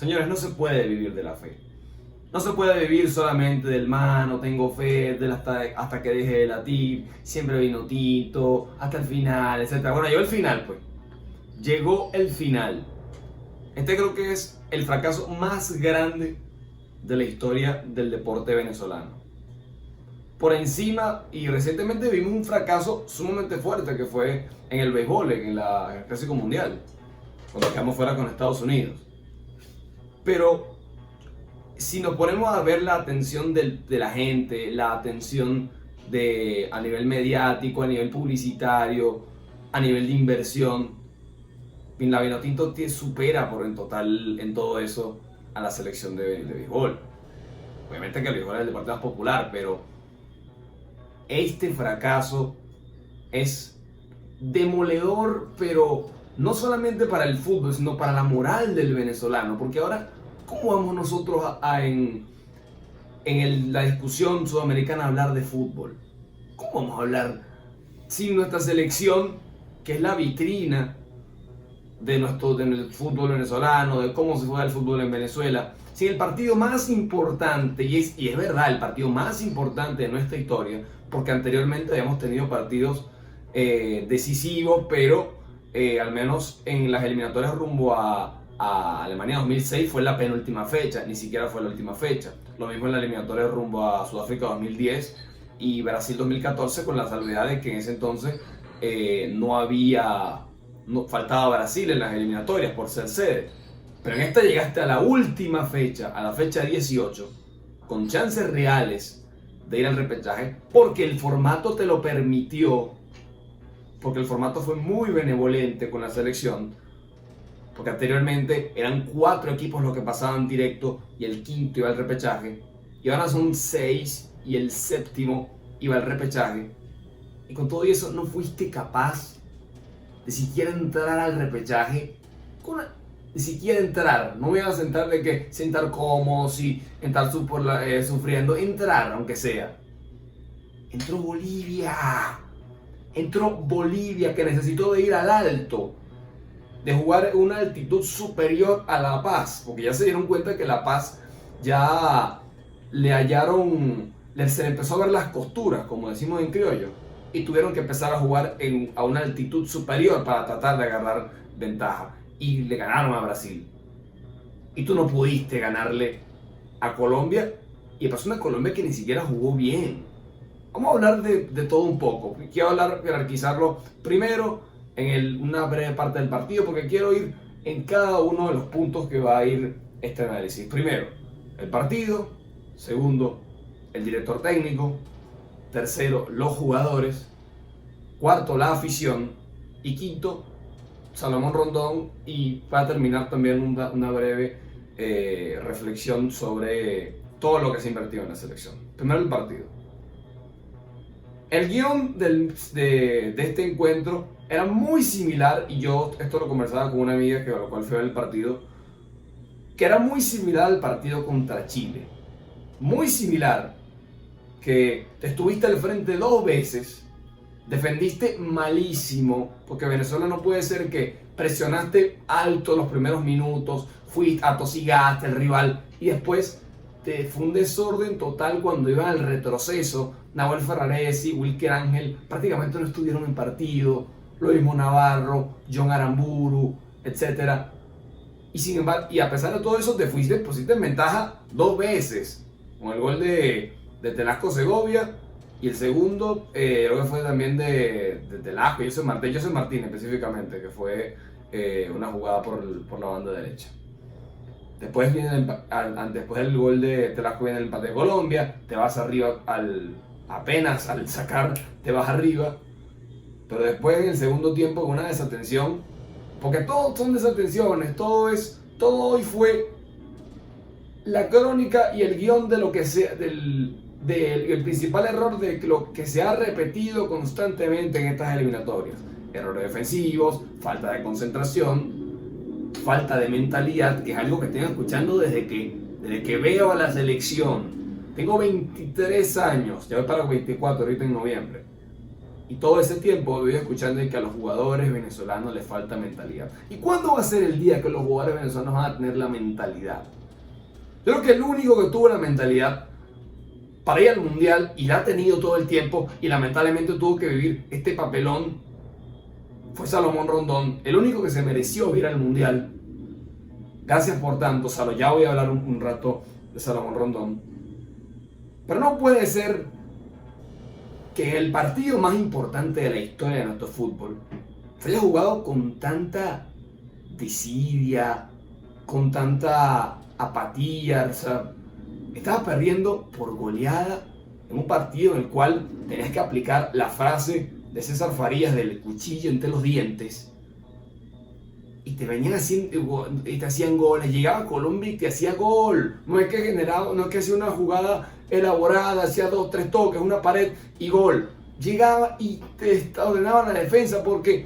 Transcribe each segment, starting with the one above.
Señores, no se puede vivir de la fe. No se puede vivir solamente del mano, tengo fe, hasta que deje de latir, siempre vino Tito, hasta el final, etc. Bueno, llegó el final, pues. Llegó el final. Este creo que es el fracaso más grande de la historia del deporte venezolano. Por encima, y recientemente vimos un fracaso sumamente fuerte que fue en el béisbol, en el Clásico Mundial, cuando quedamos fuera con Estados Unidos. Pero si nos ponemos a ver la atención de la gente, la atención a nivel mediático, a nivel publicitario, a nivel de inversión, la Vinotinto supera por en total en todo eso a la selección de béisbol. Obviamente que el béisbol es el deporte más popular, pero este fracaso es demoledor, pero no solamente para el fútbol, sino para la moral del venezolano, porque ahora, ¿cómo vamos nosotros la discusión sudamericana a hablar de fútbol? ¿Cómo vamos a hablar sin nuestra selección, que es la vitrina del fútbol venezolano, de cómo se juega el fútbol en Venezuela, sin el partido más importante, y es verdad, el partido más importante de nuestra historia, porque anteriormente habíamos tenido partidos decisivos, pero al menos en las eliminatorias rumbo a Alemania 2006 fue la penúltima fecha, ni siquiera fue la última fecha. Lo mismo en la eliminatoria rumbo a Sudáfrica 2010 y Brasil 2014, con la salvedad de que en ese entonces faltaba Brasil en las eliminatorias por ser sede. Pero en esta llegaste a la última fecha, a la fecha 18, con chances reales de ir al repechaje, porque el formato te lo permitió, porque el formato fue muy benevolente con la selección, porque anteriormente eran 4 equipos los que pasaban directo y el quinto iba al repechaje, y ahora son 6 y el séptimo iba al repechaje, y con todo eso no fuiste capaz de siquiera entrar al repechaje, ni siquiera entrar, no voy a sentar cómodos y entrar sufriendo, entrar aunque sea. Entró Bolivia, que necesitó de ir al alto, de jugar en una altitud superior a La Paz, porque ya se dieron cuenta que La Paz ya se le empezó a ver las costuras, como decimos en criollo, y tuvieron que empezar a jugar a una altitud superior para tratar de agarrar ventaja, y le ganaron a Brasil. Y tú no pudiste ganarle a Colombia, y pasó una Colombia que ni siquiera jugó bien. Vamos a hablar de todo un poco. Quiero jerarquizarlo primero en una breve parte del partido, porque quiero ir en cada uno de los puntos que va a ir este análisis. Primero, el partido. Segundo, el director técnico. Tercero, los jugadores. Cuarto, la afición. Y quinto, Salomón Rondón. Y para terminar también una breve reflexión sobre todo lo que se ha invertido en la selección. Primero, el partido. El guión de este encuentro era muy similar, y yo esto lo conversaba con una amiga con la cual fui a ver el partido, que era muy similar al partido contra Chile. Muy similar, que te estuviste al frente 2 veces, defendiste malísimo, porque Venezuela no puede ser que presionaste alto los primeros minutos, atosigaste al rival y después fue un desorden total cuando iban al retroceso. Nahuel Ferraresi, Wilker Ángel prácticamente no estuvieron en partido, lo mismo Navarro, John Aramburu, etc. Y sin embargo, y a pesar de todo eso, pusiste en ventaja 2 veces, con el gol de Telasco Segovia, y el segundo creo que fue también de Telasco, José Martín específicamente, que fue una jugada por la banda derecha. Después después del gol de Telasco viene el empate de Colombia, te vas arriba apenas al sacar, te vas arriba, pero después en el segundo tiempo con una desatención, porque todos son desatenciones, todo hoy fue la crónica y el guión de lo que sea, el principal error de lo que se ha repetido constantemente en estas eliminatorias: errores defensivos, falta de concentración, falta de mentalidad, que es algo que tengo escuchando desde que veo a la selección. Tengo 23 años, ya voy para 24 ahorita en noviembre, Y todo ese tiempo he ido escuchando que a los jugadores venezolanos les falta mentalidad. ¿Y cuándo va a ser el día que los jugadores venezolanos van a tener la mentalidad? Yo creo que el único que tuvo la mentalidad para ir al Mundial, y la ha tenido todo el tiempo, y lamentablemente tuvo que vivir este papelón, fue Salomón Rondón. El único que se mereció ir al Mundial. Gracias por tanto, Salo. Ya voy a hablar un rato de Salomón Rondón. Pero no puede ser que el partido más importante de la historia de nuestro fútbol se haya jugado con tanta desidia, con tanta apatía. O sea, estaba perdiendo por goleada en un partido en el cual tenías que aplicar la frase de César Farías del cuchillo entre los dientes. Y te venían haciendo, y te hacían goles. Llegaba Colombia y te hacía gol. No es que hacía una jugada elaborada, hacía 2, 3 toques, una pared y gol. Llegaba y te ordenaban la defensa porque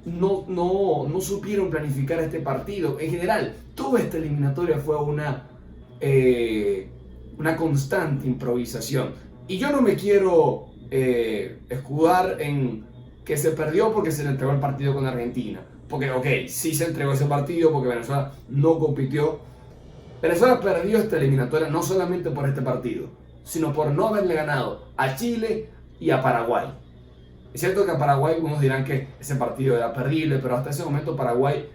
no supieron planificar este partido. En general, toda esta eliminatoria fue una constante improvisación. Y yo no me quiero escudar en que se perdió porque se le entregó el partido con Argentina. Porque, ok, sí se entregó ese partido porque Venezuela no compitió. Venezuela perdió esta eliminatoria no solamente por este partido, sino por no haberle ganado a Chile y a Paraguay. Es cierto que a Paraguay unos dirán que ese partido era perdible, pero hasta ese momento Paraguay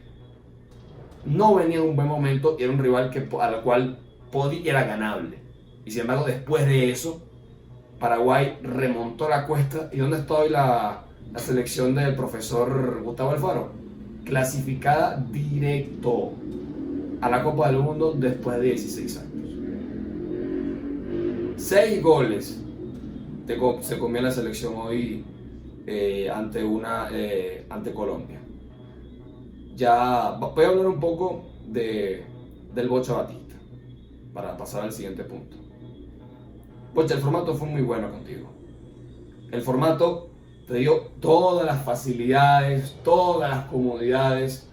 no venía en un buen momento y era un rival al cual era ganable. Y sin embargo, después de eso, Paraguay remontó la cuesta. ¿Y dónde está hoy la selección del profesor Gustavo Alfaro? Clasificada directo a la Copa del Mundo después de 16 años. 6 goles se comió la selección hoy ante Colombia. Ya voy a hablar un poco del Bocha Batista para pasar al siguiente punto. Bocha, el formato fue muy bueno contigo. El formato te dio todas las facilidades, todas las comodidades,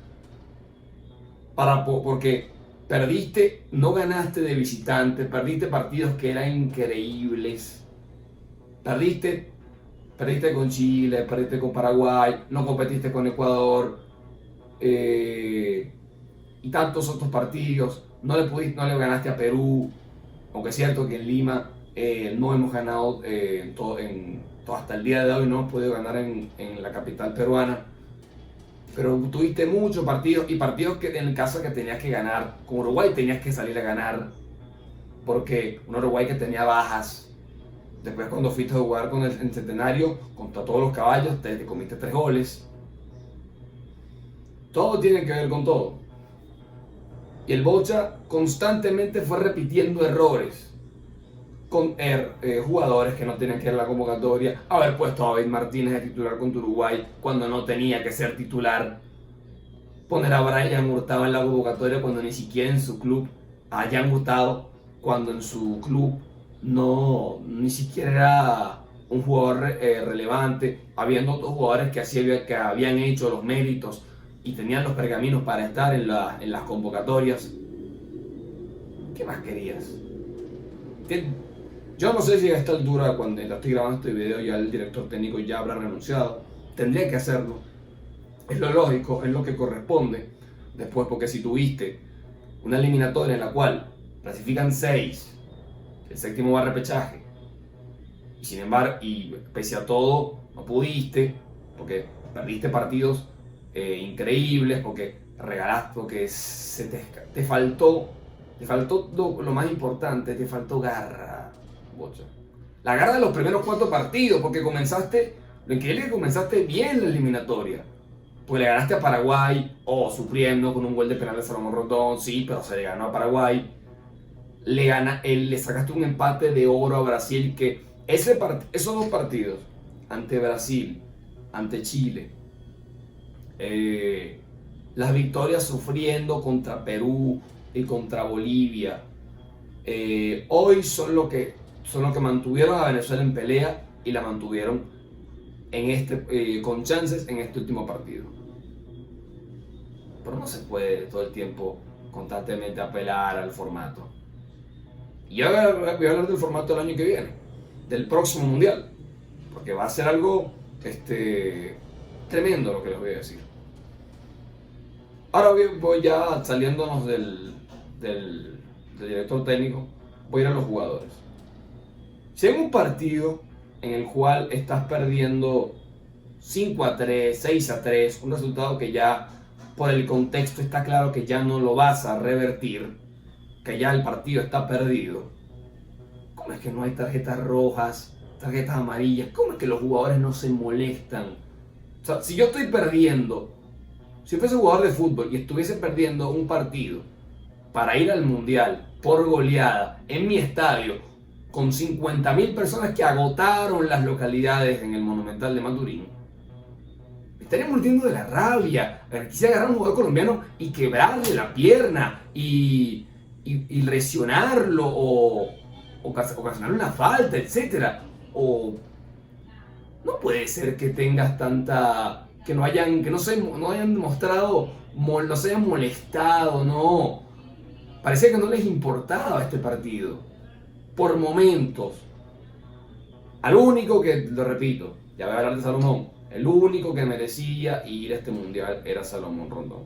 porque perdiste, no ganaste de visitante, perdiste partidos que eran increíbles, perdiste con Chile, perdiste con Paraguay, no competiste con Ecuador, y tantos otros partidos, no le ganaste a Perú, aunque es cierto que en Lima no hemos ganado hasta el día de hoy, no hemos podido ganar en la capital peruana, pero tuviste muchos partidos y partidos que en el caso que tenías que ganar. Con Uruguay tenías que salir a ganar porque un Uruguay que tenía bajas. Después cuando fuiste a jugar con el Centenario contra todos los caballos te comiste 3 goles. Todo tiene que ver con todo. Y el Bocha constantemente fue repitiendo errores con jugadores que no tenían que ir a la convocatoria, haber puesto a David Martínez de titular contra Uruguay cuando no tenía que ser titular, poner a Brian Hurtado en la convocatoria cuando ni siquiera en su club, a Jan Hurtado cuando en su club ni siquiera era un jugador relevante, habiendo otros jugadores que habían hecho los méritos y tenían los pergaminos para estar en las convocatorias. ¿Qué más querías? Yo no sé si a esta altura, cuando estoy grabando este video, ya el director técnico ya habrá renunciado. Tendría que hacerlo. Es lo lógico, es lo que corresponde. Después, porque si tuviste una eliminatoria en la cual clasifican 6, el séptimo va a repechaje, y sin embargo, y pese a todo, no pudiste, porque perdiste partidos increíbles, porque regalaste, porque te faltó lo más importante, te faltó garra. Bocha. La garra de los primeros 4 partidos, porque lo increíble es que comenzaste bien la eliminatoria, pues le ganaste a Paraguay, sufriendo con un gol de penal de Salomón Rondón, sí, pero se le ganó a Paraguay, le sacaste un empate de oro a Brasil, que esos 2 partidos, ante Brasil, ante Chile, las victorias sufriendo contra Perú y contra Bolivia, hoy son lo que mantuvieron a Venezuela en pelea y la mantuvieron con chances en este último partido. Pero no se puede todo el tiempo constantemente apelar al formato. Y yo voy a hablar del formato del año que viene, del próximo mundial, porque va a ser algo Tremendo lo que les voy a decir. Ahora voy ya saliéndonos del director técnico, voy a ir a los jugadores. Si hay un partido en el cual estás perdiendo 5-3, 6-3, un resultado que ya por el contexto está claro que ya no lo vas a revertir, que ya el partido está perdido, ¿cómo es que no hay tarjetas rojas, tarjetas amarillas? ¿Cómo es que los jugadores no se molestan? O sea, si yo estoy perdiendo, si fuese jugador de fútbol y estuviese perdiendo un partido para ir al mundial por goleada en mi estadio con 50.000 personas que agotaron las localidades en el Monumental de Maturín, me estaría muriendo de la rabia. Quisiera agarrar a un jugador colombiano y quebrarle la pierna y lesionarlo o ocasionar una falta, etc. O no puede ser que tengas tanta... que no hayan mostrado, no se hayan molestado, no. Parecía que no les importaba este partido. Por momentos. Al único que, lo repito, ya voy a hablar de Salomón, el único que merecía ir a este mundial era Salomón Rondón.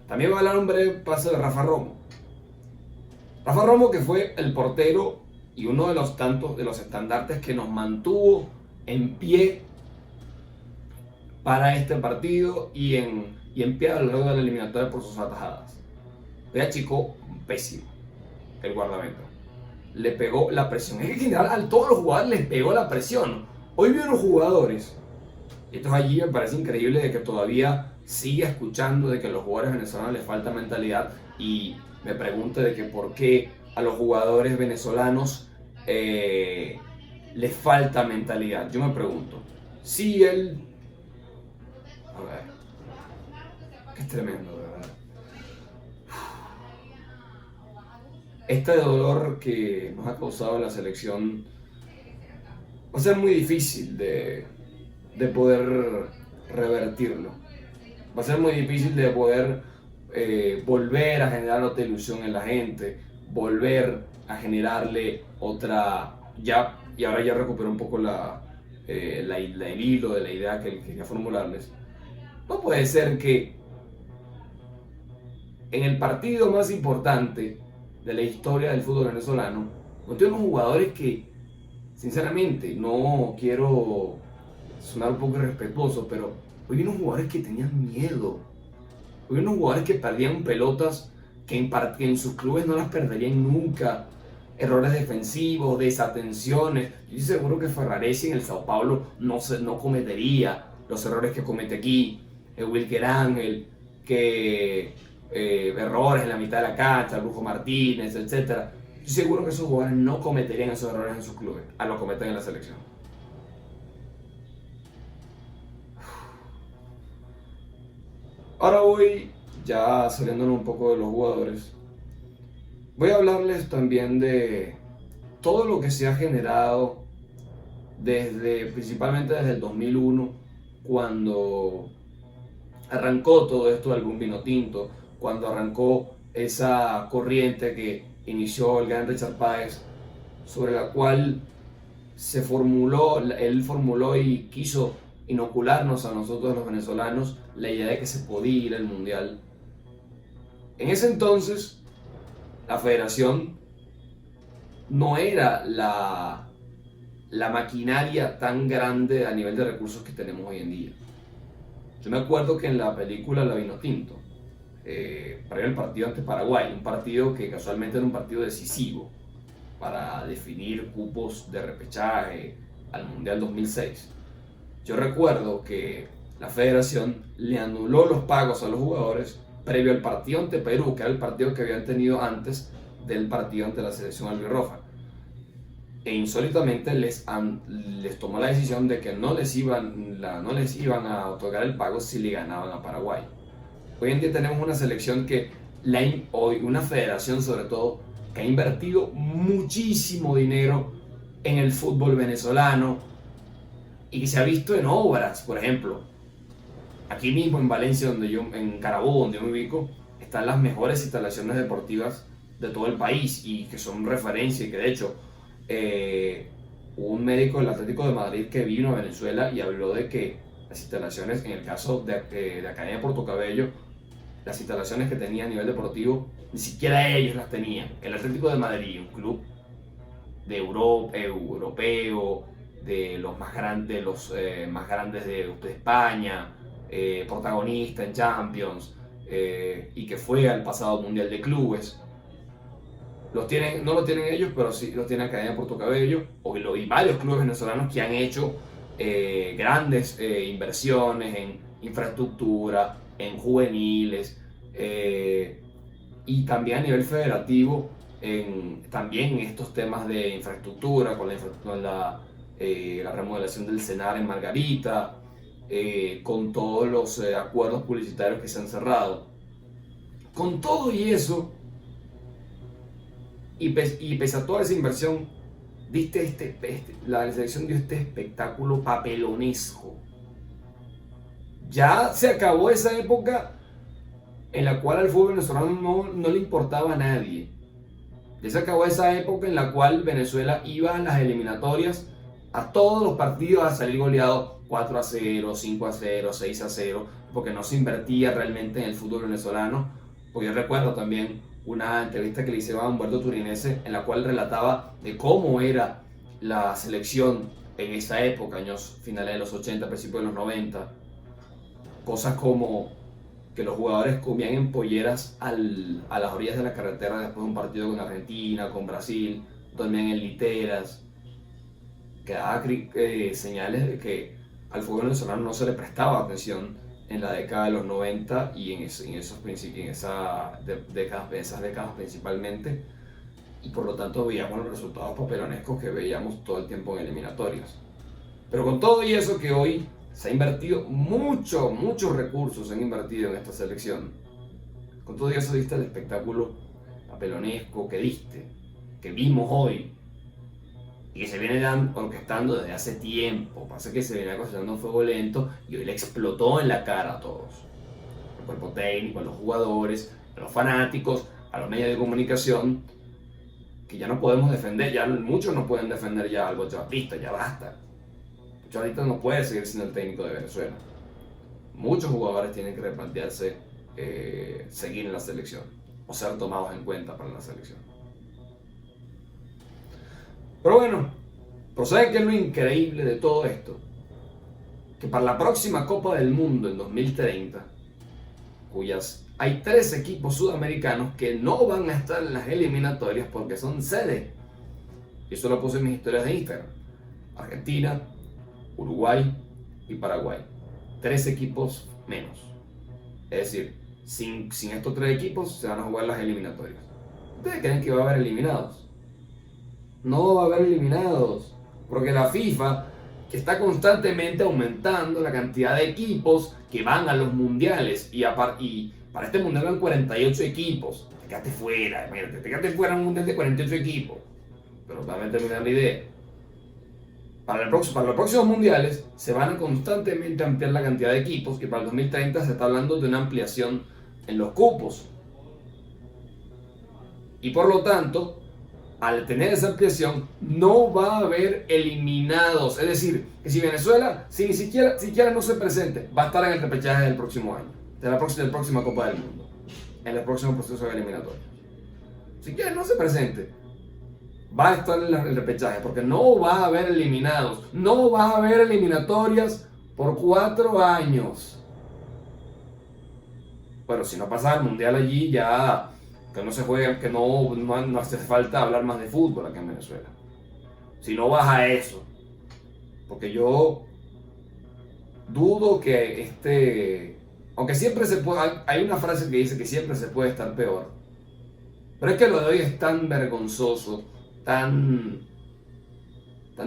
También voy a hablar un breve paso de Rafa Romo. Rafa Romo, que fue el portero y uno de los tantos de los estandartes que nos mantuvo en pie para este partido y en pie a lo largo de la eliminatoria por sus atajadas. Era chico pésimo, el guardameta. Le pegó la presión. Es que en general a todos los jugadores les pegó la presión. Hoy vi unos jugadores, y esto allí me parece increíble de que todavía siga escuchando de que a los jugadores venezolanos les falta mentalidad, y me pregunto de que por qué a los jugadores venezolanos les falta mentalidad. Yo me pregunto, si él... A ver, que es tremendo, de verdad. Este dolor que nos ha causado la selección va a ser muy difícil de poder revertirlo. Va a ser muy difícil de poder volver a generar otra ilusión en la gente, volver a generarle otra... y ahora ya recuperó un poco el hilo de la idea que quería formularles. No puede ser que en el partido más importante de la historia del fútbol venezolano, tiene unos jugadores que, sinceramente, no quiero sonar un poco irrespetuoso, pero hoy unos jugadores que tenían miedo. Hoy unos jugadores que perdían pelotas que en sus clubes no las perderían nunca. Errores defensivos, desatenciones. Yo estoy seguro que Ferraresi en el Sao Paulo no cometería los errores que comete aquí. Wilker Ángel, errores en la mitad de la cancha, Brujo Martínez, etc. Estoy seguro que esos jugadores no cometerían esos errores en sus clubes, a lo cometen en la selección. Ahora voy, ya saliéndonos un poco de los jugadores, voy a hablarles también de todo lo que se ha generado principalmente desde el 2001, cuando arrancó todo esto del boom vino tinto, cuando arrancó esa corriente que inició el gran Richard Páez, sobre la cual él formuló y quiso inocularnos a nosotros los venezolanos la idea de que se podía ir al mundial. En ese entonces, la federación no era la maquinaria tan grande a nivel de recursos que tenemos hoy en día. Yo me acuerdo que en la película La Vinotinto, para el partido ante Paraguay, un partido que casualmente era un partido decisivo para definir cupos de repechaje al Mundial 2006, yo recuerdo que la federación le anuló los pagos a los jugadores previo al partido ante Perú, que era el partido que habían tenido antes del partido ante la selección albirroja. E insólitamente les tomó la decisión de que no les iban a otorgar el pago si le ganaban a Paraguay. Hoy en día tenemos una selección una federación sobre todo, que ha invertido muchísimo dinero en el fútbol venezolano y que se ha visto en obras. Por ejemplo, aquí mismo en Valencia, en Carabobo, donde yo me ubico, están las mejores instalaciones deportivas de todo el país y que son referencia y que de hecho un médico del Atlético de Madrid que vino a Venezuela y habló de que las instalaciones, en el caso de Academia Portocabello, las instalaciones que tenía a nivel deportivo, ni siquiera ellos las tenían. El Atlético de Madrid, un club de Europa, europeo, de los más grandes de España, protagonista en Champions, y que fue al pasado Mundial de Clubes. No lo tienen ellos, pero sí lo tiene Academia Portocabello y varios clubes venezolanos que han hecho grandes inversiones en infraestructura, en juveniles, y también a nivel federativo, también en estos temas de infraestructura, con la remodelación del CENAR en Margarita, con todos los acuerdos publicitarios que se han cerrado. Con todo y eso, y pese a toda esa inversión, la selección dio este espectáculo papelonesco. Ya se acabó esa época en la cual al fútbol venezolano no le importaba a nadie. Ya se acabó esa época en la cual Venezuela iba a las eliminatorias a todos los partidos a salir goleado 4-0, 5-0, 6-0, porque no se invertía realmente en el fútbol venezolano. Porque yo recuerdo también una entrevista que le hicieron a Humberto Turinese, en la cual relataba de cómo era la selección en esa época, años finales de los 80, principios de los 90. Cosas como que los jugadores comían en polleras a las orillas de la carretera después de un partido con Argentina, con Brasil, dormían en literas, que daba señales de que al fútbol venezolano no se le prestaba atención en la década de los 90 y en esas décadas principalmente, y por lo tanto veíamos los resultados papelonescos que veíamos todo el tiempo en eliminatorias. Pero con todo y eso, que hoy se ha invertido muchos recursos se han invertido en esta selección, con todo y eso diste el espectáculo papelonesco que vimos hoy, y que se viene orquestando desde hace tiempo. Pasa que se viene acostumbrando un fuego lento y hoy le explotó en la cara a todos. Al cuerpo técnico, a los jugadores, a los fanáticos, a los medios de comunicación, que ya no podemos defender, ya muchos no pueden defender ya al Bocho Batista, ya basta. Bocho Batista no puede seguir siendo el técnico de Venezuela. Muchos jugadores tienen que replantearse seguir en la selección o ser tomados en cuenta para la selección. Pero bueno, pero ¿sabes qué es lo increíble de todo esto? Que para la próxima Copa del Mundo en 2030, hay 3 equipos sudamericanos que no van a estar en las eliminatorias porque son sede. Y eso lo puse en mis historias de Instagram. Argentina, Uruguay y Paraguay. 3 equipos menos. Es decir, sin estos 3 equipos se van a jugar las eliminatorias. ¿Ustedes creen que va a haber eliminados? No va a haber eliminados, porque la FIFA, que está constantemente aumentando la cantidad de equipos que van a los mundiales, y para este mundial van 48 equipos, te quedaste fuera, imagínate, te quedaste fuera en un mundial de 48 equipos, pero también terminar la idea. Para los próximos mundiales se van a constantemente ampliar la cantidad de equipos, que para el 2030 se está hablando de una ampliación en los cupos, y por lo tanto, al tener esa ampliación, no va a haber eliminados. Es decir, que si Venezuela, si siquiera no se presente, va a estar en el repechaje del próximo año, de la próxima Copa del Mundo, en el próximo proceso de eliminatoria. Si quiere no se presente, va a estar en el repechaje, porque no va a haber eliminados, no va a haber eliminatorias por 4 años. Bueno, si no pasa el mundial allí, ya que no se juega, que no hace falta hablar más de fútbol aquí en Venezuela. Si no vas a eso, porque yo dudo que aunque siempre se puede, hay una frase que dice que siempre se puede estar peor, pero es que lo de hoy es tan vergonzoso, tan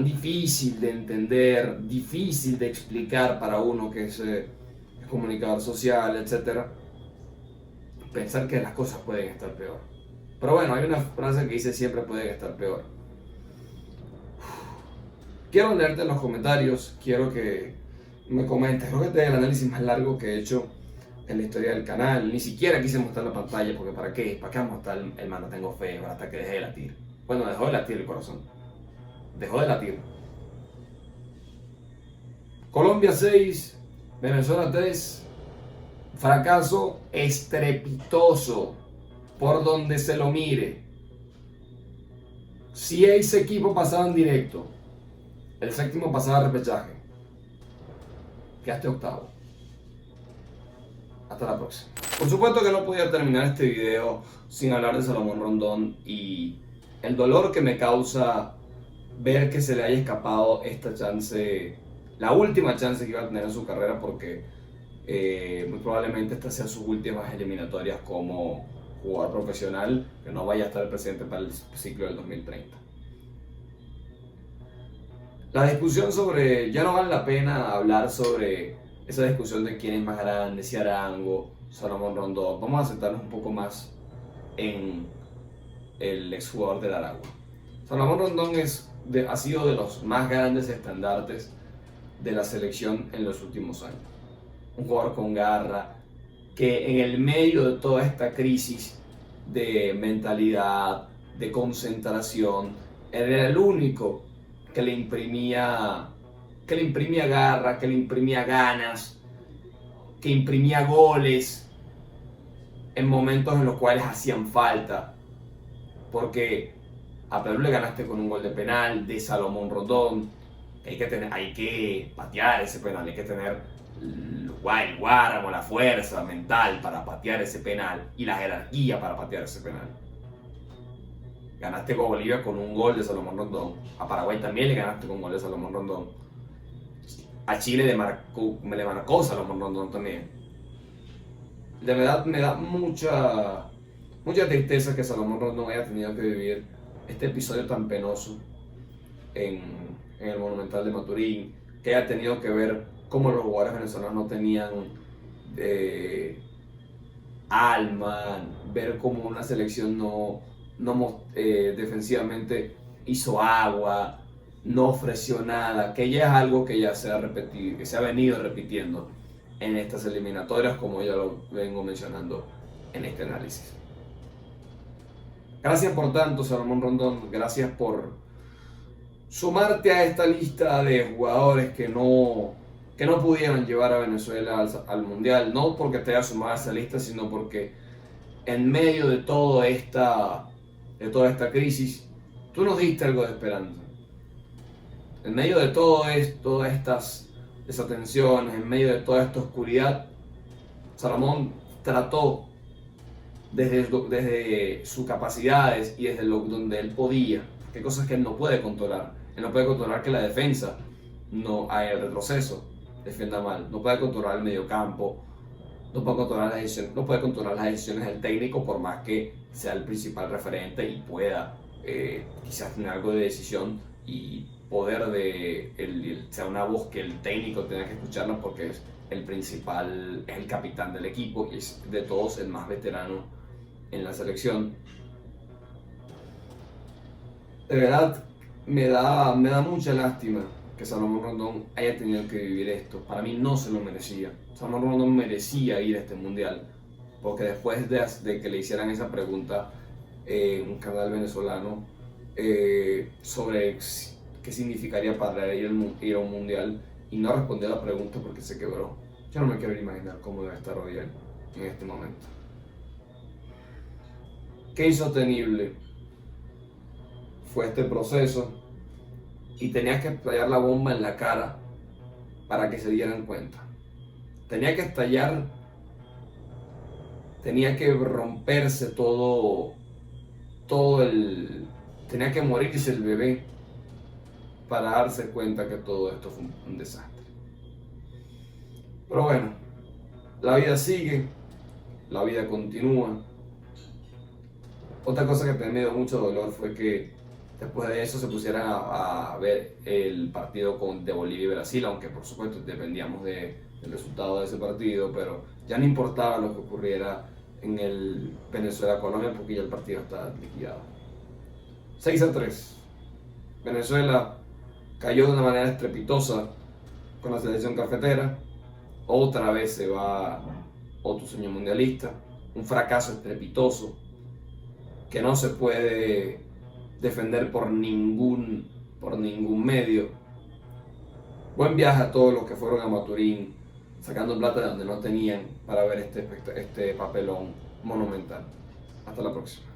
difícil de entender, difícil de explicar para uno que es comunicador social, etcétera. Pensar que las cosas pueden estar peor. Pero bueno, hay una frase que dice siempre pueden estar peor. Quiero leerte en los comentarios, quiero que me comentes. Creo que este es el análisis más largo que he hecho en la historia del canal. Ni siquiera quise mostrar la pantalla porque ¿para qué? ¿Para qué vamos a mostrar el mando? Tengo fe hasta que deje de latir. Bueno, dejó de latir el corazón. Dejó de latir. Colombia 6, Venezuela 3. Fracaso estrepitoso por donde se lo mire. 6 equipos pasaban directo. El séptimo pasaba a repechaje. Quedaste octavo. Hasta la próxima. Por supuesto que no podía terminar este video sin hablar de Salomón Rondón y el dolor que me causa ver que se le haya escapado esta chance, la última chance que iba a tener en su carrera, porque muy probablemente estas sean sus últimas eliminatorias como jugador profesional, que no vaya a estar presente para el ciclo del 2030. La discusión sobre, ya no vale la pena hablar sobre esa discusión de quién es más grande, si Arango, Salomón Rondón. Vamos a centrarnos un poco más en el exjugador del Aragua. Salomón Rondón ha sido de los más grandes estandartes de la selección en los últimos años. Un jugador con garra, que en el medio de toda esta crisis de mentalidad, de concentración, era el único que le imprimía garra, que le imprimía ganas, que imprimía goles en momentos en los cuales hacían falta. Porque a Perú le ganaste con un gol de penal de Salomón Rondón. Hay que patear ese penal, hay que tener el guáramo, la fuerza mental para patear ese penal y la jerarquía para patear ese penal. Ganaste con Bolivia con un gol de Salomón Rondón. A Paraguay también le ganaste con un gol de Salomón Rondón. A Chile le marcó Salomón Rondón también. De verdad me da mucha tristeza que Salomón Rondón haya tenido que vivir este episodio tan penoso en el Monumental de Maturín, que haya tenido que ver cómo los jugadores venezolanos no tenían alma, ver cómo una selección no defensivamente hizo agua, no ofreció nada, que ya es algo que ya se ha repetido, que se ha venido repitiendo en estas eliminatorias, como ya lo vengo mencionando en este análisis. Gracias por tanto, Salomón Rondón, gracias por sumarte a esta lista de jugadores que no pudieron llevar a Venezuela al Mundial, no porque te haya sumado a esa lista, sino porque en medio de toda esta crisis, tú nos diste algo de esperanza. En medio de todas estas desatenciones, en medio de toda esta oscuridad, Salomón trató desde sus capacidades y desde donde él podía, que cosas que él no puede controlar. Él no puede controlar que la defensa no haya el retroceso, defienda mal, no puede controlar el mediocampo, no puede controlar las decisiones del técnico, por más que sea el principal referente y pueda quizás tener algo de decisión y poder sea una voz que el técnico tenga que escucharla, porque es el principal, es el capitán del equipo y es de todos el más veterano en la selección. De verdad me da mucha lástima que Salomón Rondón haya tenido que vivir esto. Para mí no se lo merecía. Salomón Rondón merecía ir a este mundial, porque después de que le hicieran esa pregunta en un canal venezolano sobre qué significaría para él ir a un mundial, y no respondió a la pregunta porque se quebró. Yo no me quiero imaginar cómo debe estar hoy él en este momento. Qué insostenible fue este proceso, y tenía que estallar la bomba en la cara para que se dieran cuenta. Tenía que estallar, tenía que romperse tenía que morirse el bebé para darse cuenta que todo esto fue un desastre. Pero bueno, la vida sigue, la vida continúa. Otra cosa que me dio mucho dolor fue que después de eso se pusieran a ver el partido de Bolivia y Brasil, aunque por supuesto dependíamos del resultado de ese partido, pero ya no importaba lo que ocurriera en el Venezuela-Colombia, porque ya el partido estaba liquidado. 6-3. Venezuela cayó de una manera estrepitosa con la selección cafetera. Otra vez se va otro sueño mundialista. Un fracaso estrepitoso que no se puede defender por ningún medio. Buen viaje a todos los que fueron a Maturín, sacando plata de donde no tenían para ver este papelón monumental. Hasta la próxima.